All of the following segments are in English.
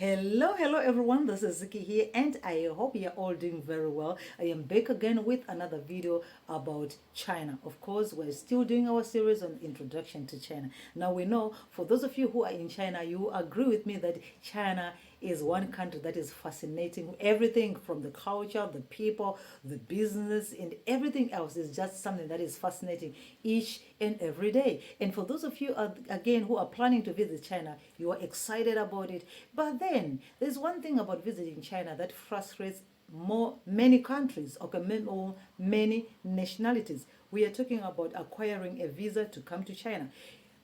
Hello everyone, this is Ziki here and I hope you're all doing very well. I am back again with another video about China. Of course, we're still doing our series on introduction to China. Now we know, for those of you who are in China, you agree with me that China is one country that is fascinating. Everything from the culture, the people, the business, and everything else is just something that is fascinating each and every day. And for those of you, again, who are planning to visit China, you are excited about it. But then, there's one thing about visiting China that frustrates many countries, okay, many nationalities. We are talking about acquiring a visa to come to China.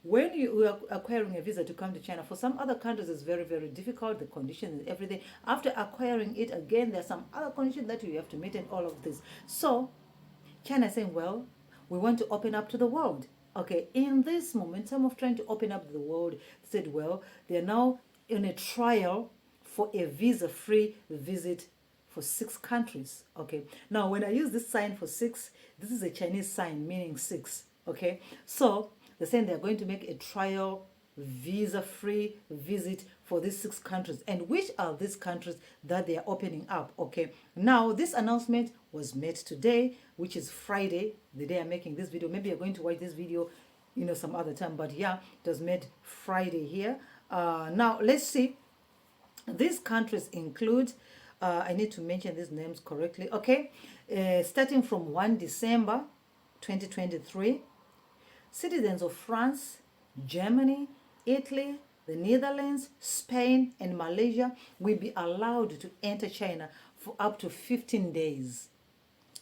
When you are acquiring a visa to come to China, for some other countries it's very difficult, the conditions and everything. After acquiring it again, there's some other conditions that you have to meet and all of this. So China is saying, well, we want to open up to the world. Okay, in this momentum of trying to open up the world, they said, well, they're now in a trial for a visa-free visit for 6 countries. Okay, now when I use this sign for 6, this is a Chinese sign meaning 6. Okay, so they're saying they're going to make a trial visa-free visit for these 6 countries. And which are these countries that they are opening up? Okay, now this announcement was made today, which is Friday, the day I'm making this video. Maybe you're going to watch this video some other time, but yeah, it was made Friday here. Now let's see. These countries include, I need to mention these names correctly, okay, starting from 1 December 2023, citizens of France, Germany, Italy, the Netherlands, Spain, and Malaysia will be allowed to enter China for up to 15 days,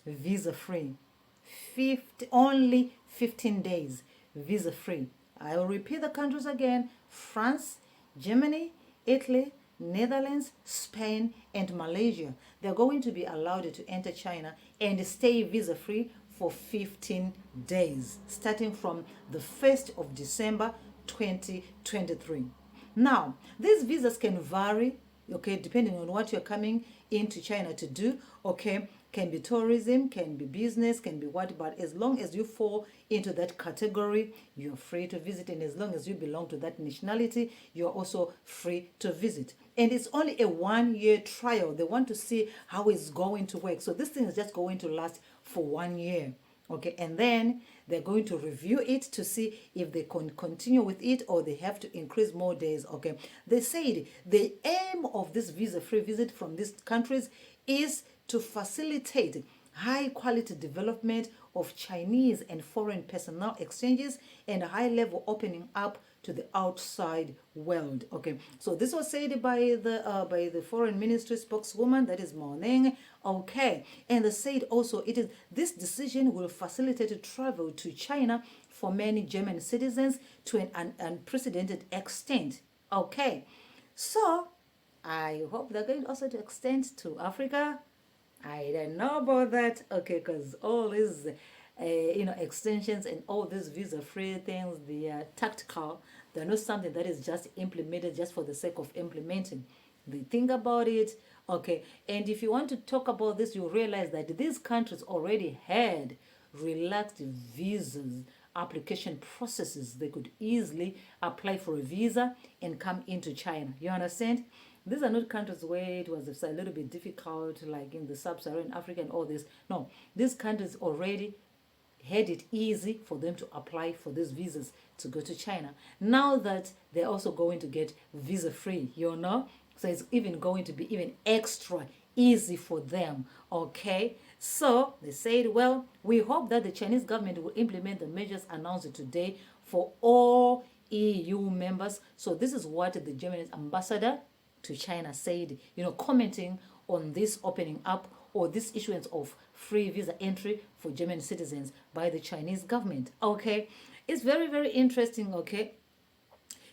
visa-free. Only 15 days, visa-free. I will repeat the countries again: France, Germany, Italy, Netherlands, Spain, and Malaysia. They're going to be allowed to enter China and stay visa-free for 15 days, starting from the 1st of December 2023. Now, these visas can vary, okay, depending on what you're coming into China to do, okay. Can be tourism, can be business, can be what, but as long as you fall into that category, you're free to visit. And as long as you belong to that nationality, you're also free to visit. And it's only a 1-year trial. They want to see how it's going to work. So this thing is just going to last for 1 year. Okay, and then they're going to review it to see if they can continue with it or they have to increase more days. Okay, they said the aim of this visa-free visit from these countries is to facilitate high quality development of Chinese and foreign personnel exchanges and high level opening up to the outside world. Okay, so this was said by the foreign ministry spokeswoman, that is Mao Ning. Okay, and they said also this decision will facilitate travel to China for many German citizens to an unprecedented extent. Okay, so I hope they're going also to extend to Africa. I don't know about that. Okay, because all these extensions and all these visa-free things, they are tactical. They're not something that is just implemented just for the sake of implementing. They think about it. Okay, and if you want to talk about this, you realize that these countries already had relaxed visas application processes. They could easily apply for a visa and come into China. You understand? These are not countries where it was a little bit difficult, like in the sub-Saharan Africa and all this. No, these countries already had it easy for them to apply for these visas to go to China. Now that they're also going to get visa-free, so it's even going to be even extra easy for them. Okay, so they said, well, we hope that the Chinese government will implement the measures announced today for all EU members. So this is what the German ambassador to China said, commenting on this opening up or this issuance of free visa entry for German citizens by the Chinese government. Okay, it's very interesting. Okay,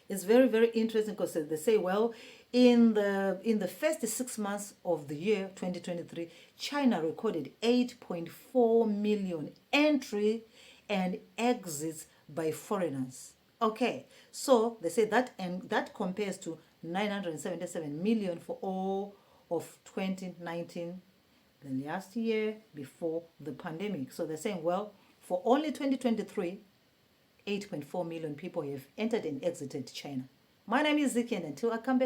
it's very interesting because they say, well, in the first 6 months of the year 2023, China recorded 8.4 million entry and exits by foreigners. Okay, so they say that, and that compares to 977 million for all of 2019, the last year before the pandemic. So they're saying, well, for only 2023, 8.4 million people have entered and exited China. My name is Ziki, and until I come back.